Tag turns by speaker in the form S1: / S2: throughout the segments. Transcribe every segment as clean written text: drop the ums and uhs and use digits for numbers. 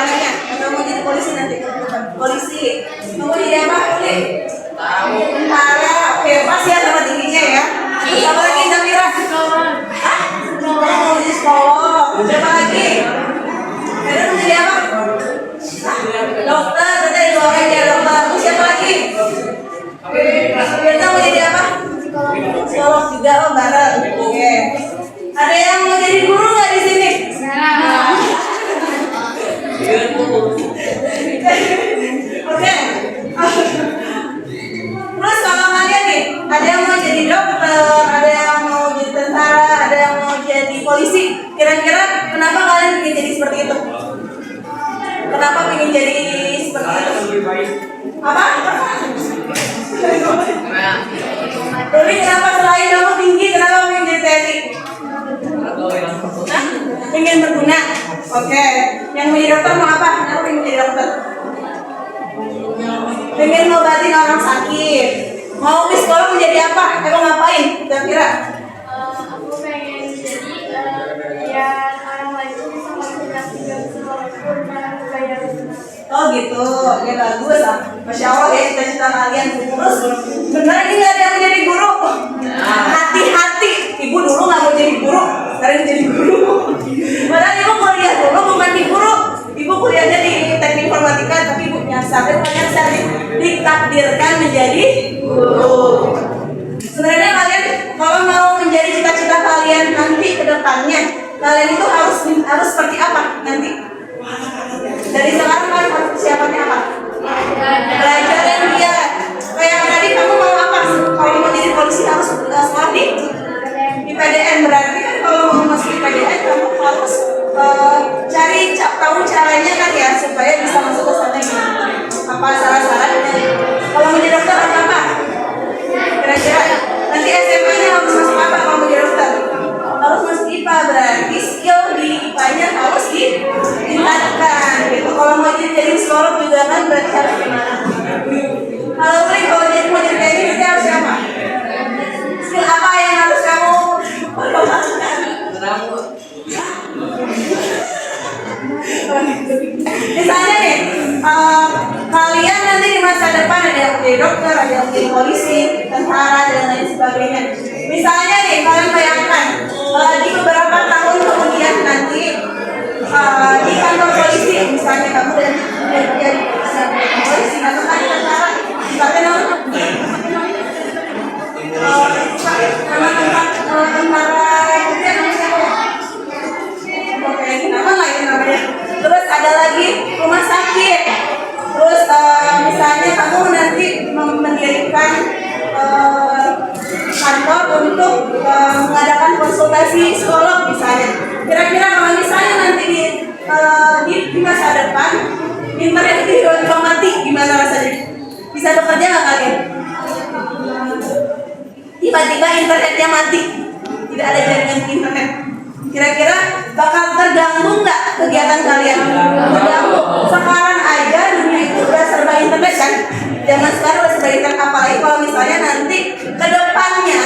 S1: negaranya atau mau jadi polisi nanti? Polisi. Mau jadi apa? Tentara. Oke, pas ya sama tingginya ya. Terus apa lagi Zafira? Hah? Mau jadi psikolog. Siapa lagi? Ada mau jadi apa? Dokter. Tadi dua orang jadi dokter. Terus siapa lagi? Kita mau jadi apa? Psikolog juga, oh bareng. Oke. Ada yang mau jadi guru nggak di sini? Oke. Terus kalau kalian nih, ada yang mau jadi dokter, ada yang mau jadi tentara, ada yang mau jadi polisi. Kira-kira kenapa kalian ingin jadi seperti itu? Kenapa ingin jadi seperti itu? Apa? Tapi kenapa selain kamu tinggi, kenapa ingin jadi TNI? Hah? Ingin berguna? Oke. Yang mau jadi dokter mau apa? Kenapa ingin jadi dokter? Pengen ngobatin orang sakit. Mau di sekolah mau jadi apa? Mau ngapain? Kira-kira?
S2: Aku pengen jadi ya orang lain itu bisa motivasi dan walaupun aku bayar.
S1: Oh gitu, ya bagus lah. Masya Allah ya cita-cita kalian. Terus benar ini nggak ada yang mau jadi guru? Hati-hati, ibu dulu nggak mau jadi guru, sekarang jadi guru. Padahal ibu kuliah dulu bukan di guru, ibu kuliahnya di teknik informatika, tapi ibu nyasar ditakdirkan menjadi guru. Sebenarnya kalian kalau mau menjadi cita-cita kalian nanti ke depannya, kalian itu harus seperti apa nanti? Dari sekarang kalian harus persiapannya apa? Belajar dan giat. Kayak tadi kamu mau apa? Kalau mau jadi polisi harus sekolah di PDN. Berarti kan kalau mau masuk di PDN kamu harus cari tahu caranya kan ya supaya bisa masuk ke sana gitu. Apa saran-sarannya? Kalau mau jadi dokter apa? Kira-kira nanti SMA-nya harus masuk apa kalau mau jadi dokter? Harus masuk IPA, berarti skill di IPA-nya harus ditingkatkan gitu. Kalau mau jadi psikolog juga kan berarti harus gimana? Kalau mau jadi kayak gini berarti harus apa? Skill apa yang harus kamu lakukan? Misalnya nih, kalian nanti di masa depan ada yang menjadi dokter, ada yang menjadi polisi, tentara dan lain sebagainya. Misalnya nih, kalian bayangkan di beberapa tahun kemudian nanti di kantor polisi, misalnya kamu dan jadi polisi atau tentara, misalnya nama nama lain namanya. Terus ada lagi rumah sakit. Terus misalnya kamu nanti mendirikan kantor untuk mengadakan konsultasi psikolog misalnya. Kira-kira kalau misalnya nanti di masa depan internet itu tiba-tiba mati, gimana rasanya? Bisa bekerja nggak kalian? Tiba-tiba internetnya mati, tidak ada jaringan internet. Kira-kira bakal terganggu nggak kegiatan kalian? Terganggu. Sekarang aja dunia itu udah serba internet kan? Zaman sekarang udah serba internet, apalagi kalau misalnya nanti ke depannya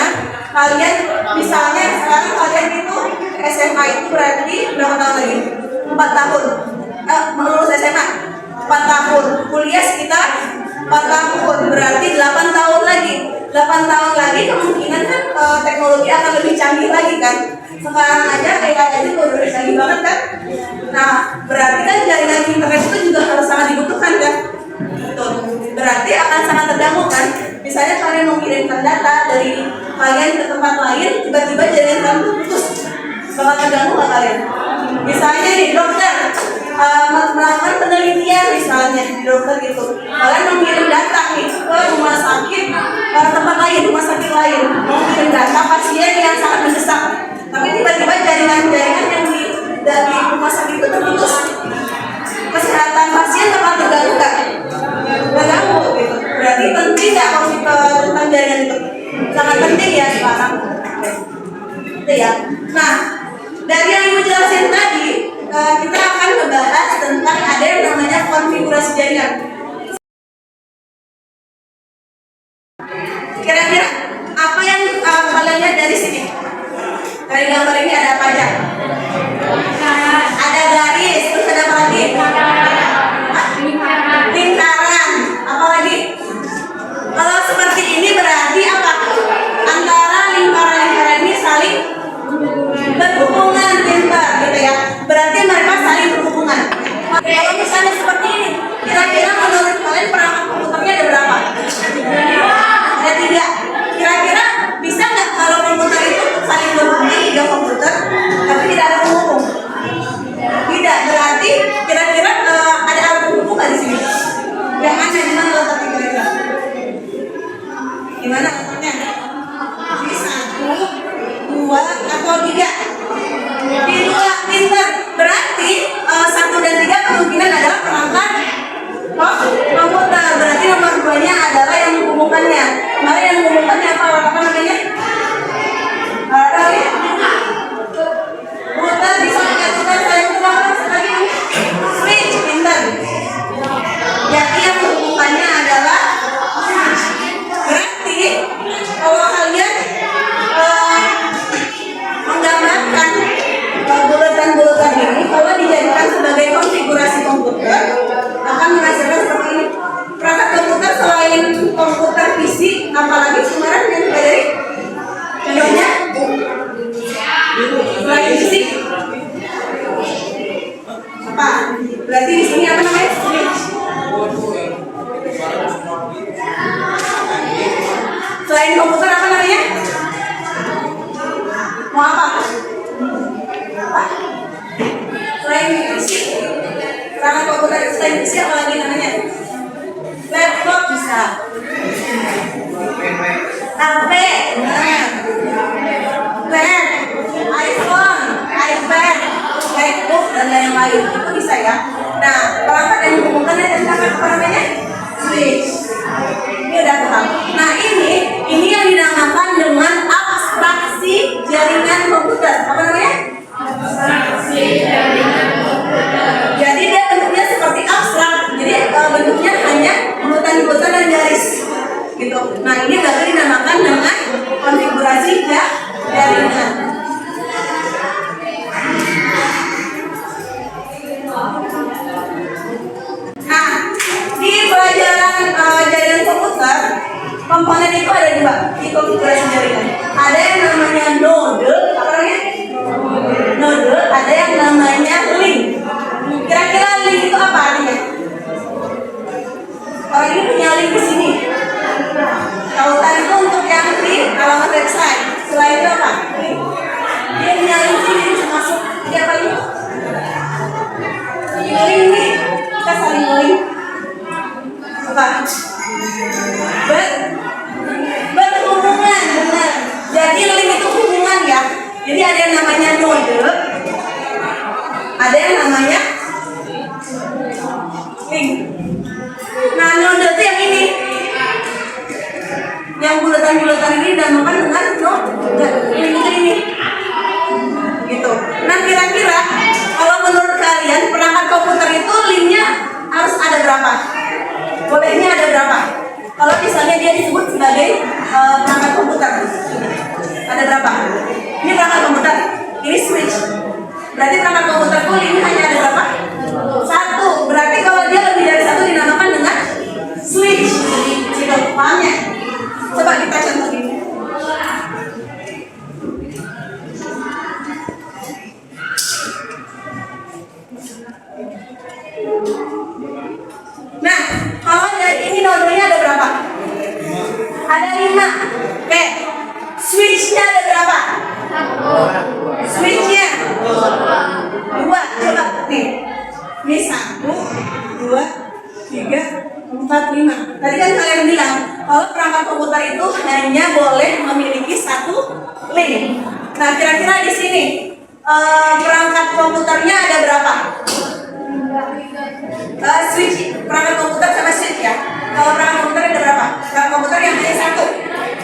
S1: kalian misalnya sekarang kalian itu SMA itu berarti berapa tahun lagi? 4 tahun. Lulus SMA 4 tahun. Kuliah sekitar 4 tahun. Berarti 8 tahun lagi. 8 tahun lagi kemungkinan kan teknologi akan lebih canggih lagi kan? Sekarang aja AI itu udah canggih banget kan? Nah, berarti kan jaringan internet itu juga harus sangat dibutuhkan kan? Betul. Berarti akan sangat terganggu kan? Misalnya kalian mengirimkan data dari kalian ke tempat lain, tiba-tiba jaringan kalian itu putus. Bakal terganggu nggak kalian? Misalnya nih dokter melakukan penelitian misalnya di dokter gitu, kalian mengirim data nih ke rumah sakit tempat lain, rumah sakit lain, mengirim data pasien yang sangat mendesak, tapi tiba-tiba jaringan-jaringan yang dari rumah sakit itu terputus, kesehatan pasien bakal terganggu nggak? Terganggu gitu. Berarti penting nggak kalau tentang jaringan itu? Sangat penting ya sekarang. Itu ya. Nah, dari yang ibu jelasin tadi, kita akan membahas tentang ada yang namanya konfigurasi jaringan. Kira-kira apa yang kalian lihat dari sini? Dari gambar ini ada apa aja? selain PC apa lagi namanya? Laptop bisa. HP, pad, iPhone, iPad, MacBook dan lain-lain itu bisa ya. Nah, perangkat yang dihubungkan dengan apa namanya? Switch. Ini udah paham. Nah ini yang dinamakan dengan abstraksi jaringan komputer. Apa namanya?
S2: Abstraksi jaringan komputer.
S1: Jadi dia bentuknya seperti abstrak. Jadi bentuknya hanya bulatan-bulatan dan garis. Gitu. Nah ini baru dinamakan dengan konfigurasi jaringan. Nah di pelajaran jaringan komputer komponen itu ada dua di konfigurasi jaringan. Ada yang namanya node, apa namanya? Node. Ada yang namanya link. Kira-kira link itu apa artinya? Orang ini punya link di sini. Tautan itu untuk yang di alamat website. Selain itu apa? Dia punya link sini bisa masuk. Dia apa link? Link nih. Kita saling link. Apa? Berhubungan, benar. Jadi link itu hubungan ya. Jadi ada yang namanya node, ada yang namanya link. Nah node itu yang ini, yang bulatan-bulatan ini dinamakan dengan node. Link itu ini, gitu. Nah kira-kira kalau menurut kalian perangkat komputer itu linknya harus ada berapa? Bolehnya ada berapa? Kalau misalnya dia disebut sebagai perangkat komputer, ada berapa? Ini perangkat komputer, ini switch. Berarti perangkat komputer full ini hanya ada berapa? Satu. Berarti kalau dia lebih dari satu dinamakan dengan switch. Gitu, paham ya? Coba kita contohin. Nah, kalau dari ini nodenya ada berapa? Ada 5. Oke. Switchnya ada berapa? Switchnya 2. Coba nih. Ini 1, 2, 3, 4, 5. Tadi kan kalian bilang kalau perangkat komputer itu hanya boleh memiliki satu link. Nah, kira-kira di sini perangkat komputernya ada berapa? Switch, perangkat komputer sama switch ya. Kalau perangkat komputer ada berapa? Perangkat komputer yang hanya satu,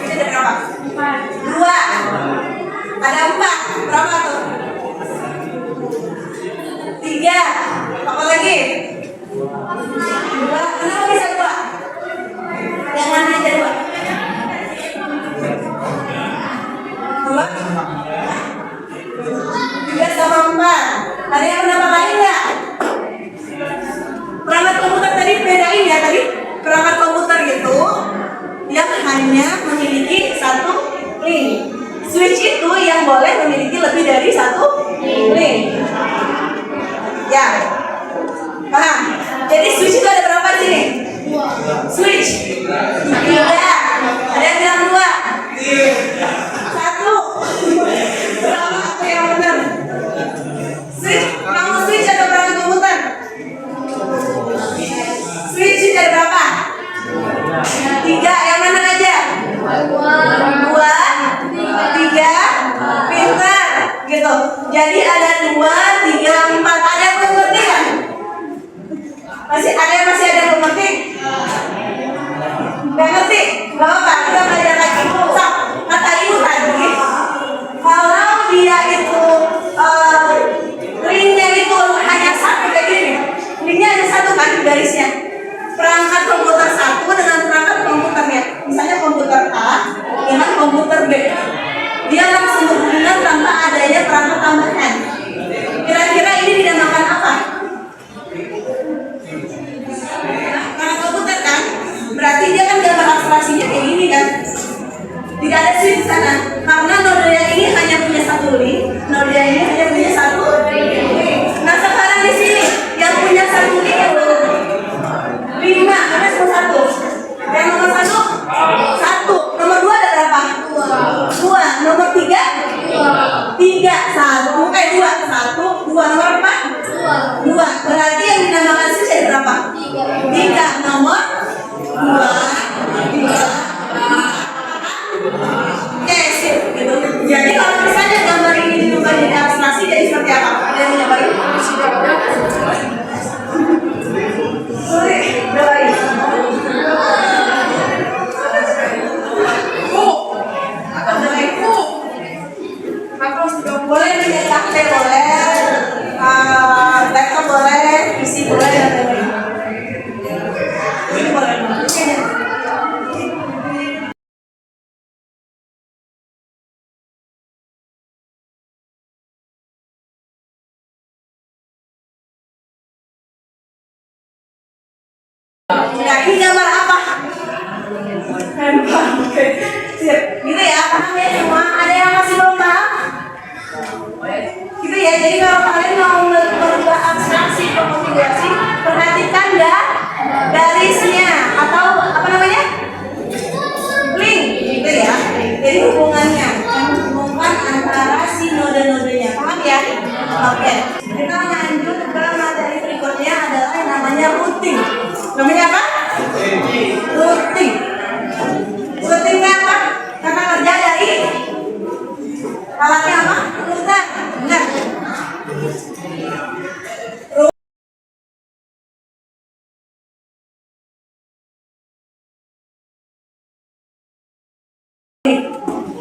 S1: ini ada berapa? 2. Ada 4. Berapa tuh? 3. Apa lagi? 2. Kenapa bisa 2? Yang mana aja 2? 2. 3 sama 4. Ada yang pendapat lain nggak? Perangkat komputer tadi bedain ya tadi. Perangkat komputer itu yang hanya memiliki satu link. Switch itu yang boleh memiliki lebih dari satu link. Ya, paham? Jadi switch itu ada berapa di sini? Switch 3. Ada yang bilang 2. 1. Berapa apa yang benar? Switch, kamu switch atau perangkat komputer? Switch ada berapa? 3. Yang mana aja? 2, 3. Pintar gitu. Jadi ada 2, Nah, ini gambar apa? Handphone. Oke. Sip. Gitu ya, paham ya semua? Ada yang masih belum paham? Gitu ya, jadi kalau kalian mau merubah abstraksi konfigurasi, perhatikan garisnya atau apa namanya? Link, gitu ya. Jadi hubungannya, menghubungkan antara si node-nodenya, paham ya? Oke. Kita lanjut ke materi berikutnya adalah yang namanya routing. Namanya apa? Routing. Routingnya apa? Kata kerja dari alatnya apa? Router. Benar.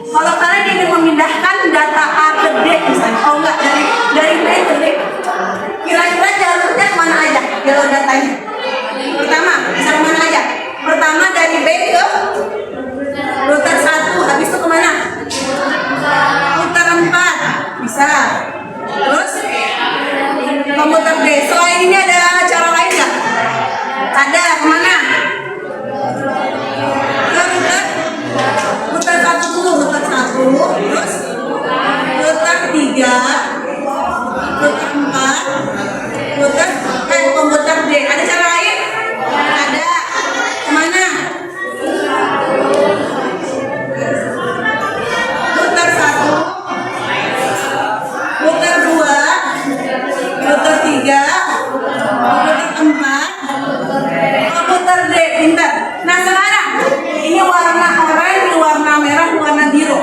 S1: Kalau kalian ingin memindahkan data A ke D misalnya, oh enggak dari B ke D, kira-kira jalurnya kemana aja? Jalur datanya. Pertama, bisa kemana aja? Pertama dari B ke router 1, habis itu kemana? Router 4, bisa. Terus komputer D. Selain ini ada cara lain nggak? Ada, kemana? Router 1 dulu, router 1, terus router 3, router 4, router komputer D. Ada cara lain? Ada. Kemana? Router 1, router 2, router 3, router 4, komputer D. Pintar. Nah sekarang ini warna oranye, ini warna merah, ini warna biru.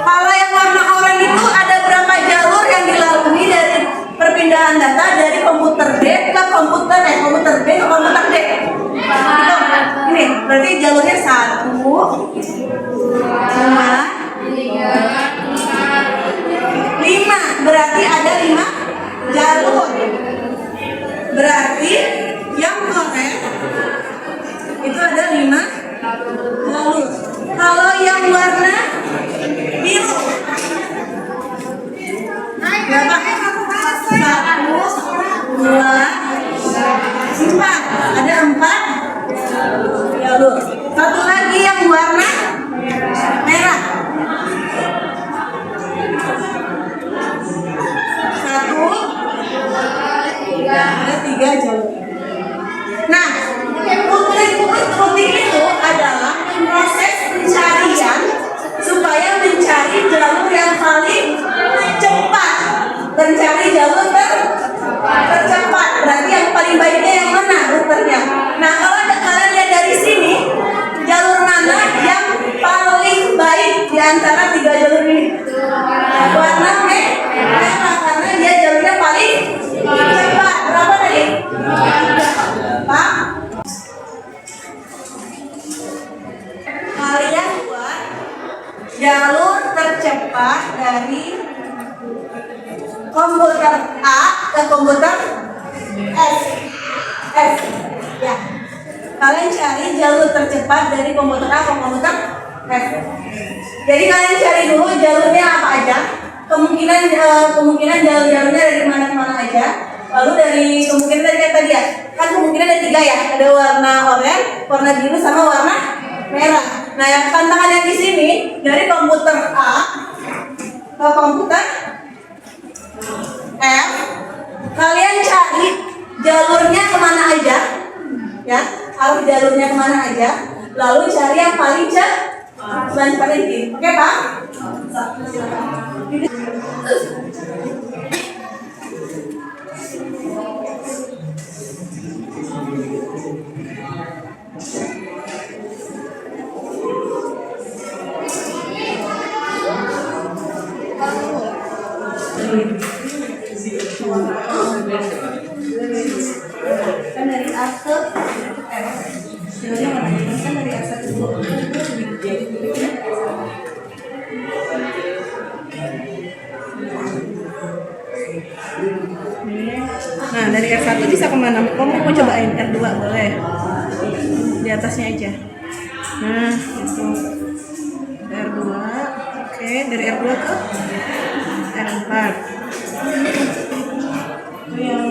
S1: Kalau yang warna oranye itu ada berapa jalur yang dilalui dari perpindahan data dari komputer D ke komputer B ke komputer D. Gitu. Ini berarti jalurnya 1, 2, 5. Berarti ada 5 jalur. Berarti yang korek itu ada 5 jalur. Kalau yang warna biru berapa? 1, 2, 4. Ada 4 jalur. Satu lagi yang warna merah. 1, ada 3 jalur. Nah, routing itu adalah proses pencarian supaya mencari jalur yang paling cepat. Mencari jalur tercepat. Berarti yang paling baiknya yang mana routernya? Nah, kalau kalian lihat dari sini, jalur mana yang paling baik di antara 3 jalur ini? Warna merah, karena dia jalurnya paling cepat. Berapa tadi? 3. Kalian buat jalur tercepat dari komputer A ke komputer S. Ya. Kalian cari jalur tercepat dari komputer A ke komputer S. Jadi kalian cari dulu jalurnya apa aja. Kemungkinan jalur-jalurnya dari mana aja. Lalu dari kemungkinan tadi ya. Kan kemungkinan ada 3 ya. Ada warna oranye, warna biru sama warna merah. Nah, yang tantangan yang di sini dari komputer A ke komputer F, kalian cari jalurnya kemana aja, ya, arah jalurnya kemana aja, lalu cari yang paling transparansi. Oke, Pak? Kan dari A ke F. Jalurnya mana? Kan dari A ke Nah, dari R1 bisa kemana? Kamu mau cobain R2 boleh? Di atasnya aja. Nah, itu R2. Oke, dari R2 ke R4. Itu yang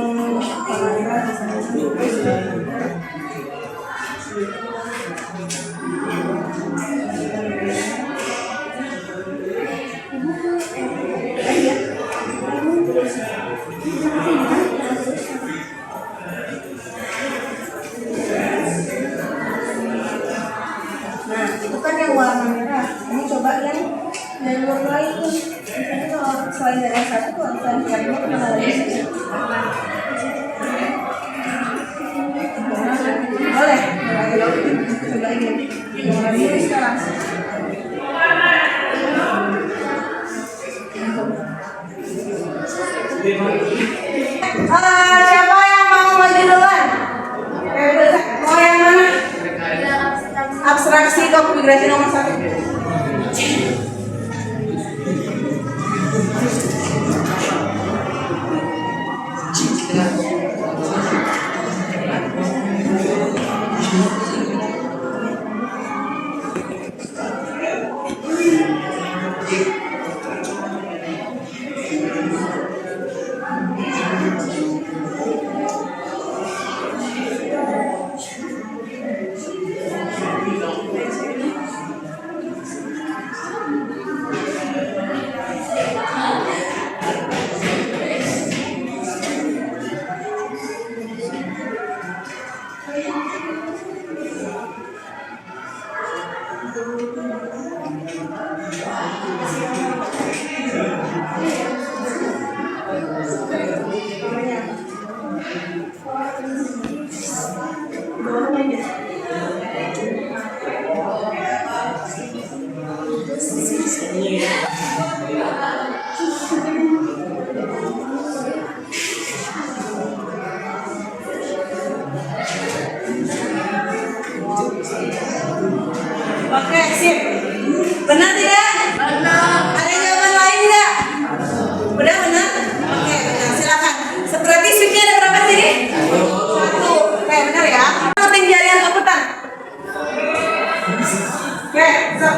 S1: Oke, sip. Benar tidak? Benar. Ada jawaban lain tidak? Udah benar? Oke, benar. Silakan. Berarti switchnya ada berapa sini? Satu. Oke, benar ya. Penting jaringan komputer. Oke, stop.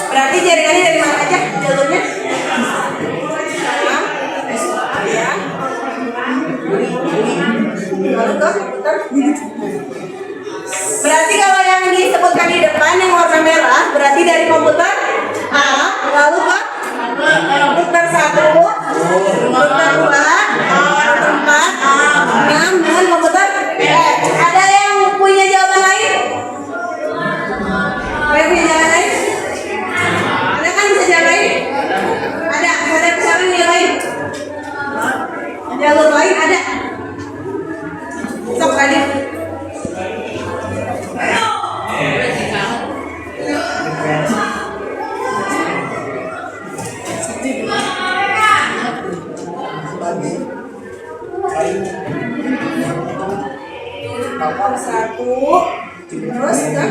S1: Berarti jaringannya dari mana aja jalurnya? Ya. Lalu ke komputer. Berarti kalau yang disebutkan di depan yang warna merah berarti dari komputer A, lalu ke komputer 1, komputer 2, komputer 4, 6 dan komputer B. Ada yang punya jawaban lain? Ada yang punya jawaban lain? Ada kan bisa jalan lain? Ada bisa yang lain? Jalur lain ada? Sok tadi. Satu, terus kan?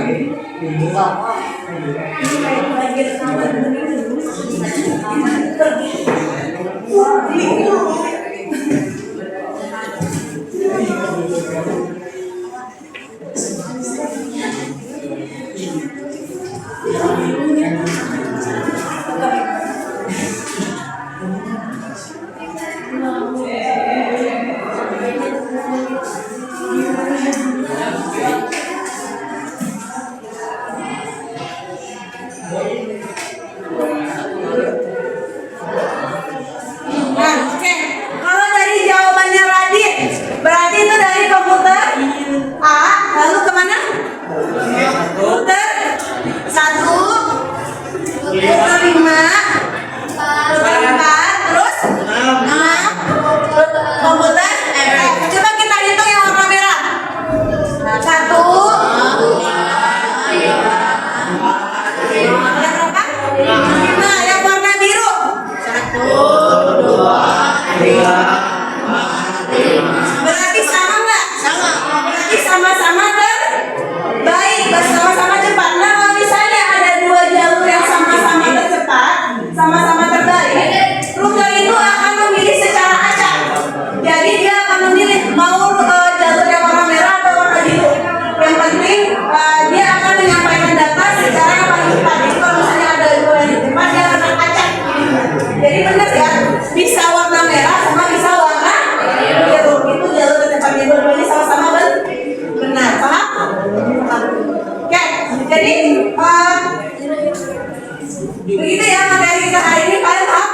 S1: Begitu ya materi kita hari ini, kalian paham?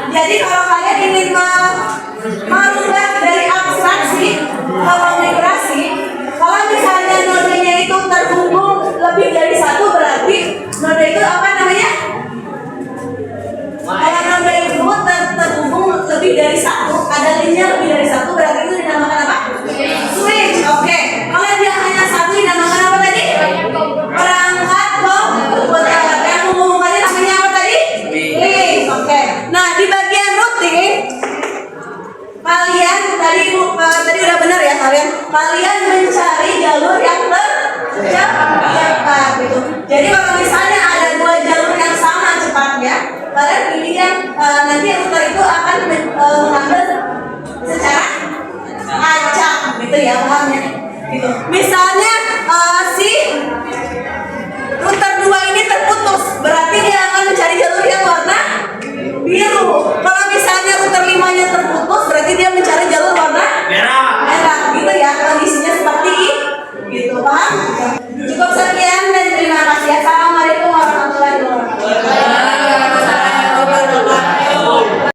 S1: Jadi kalau kalian ingin merubah dari abstraksi ke migrasi, kalau misalnya nodenya itu terhubung lebih dari satu, berarti node itu apa namanya? Kalau node itu terhubung lebih Cukup sekian.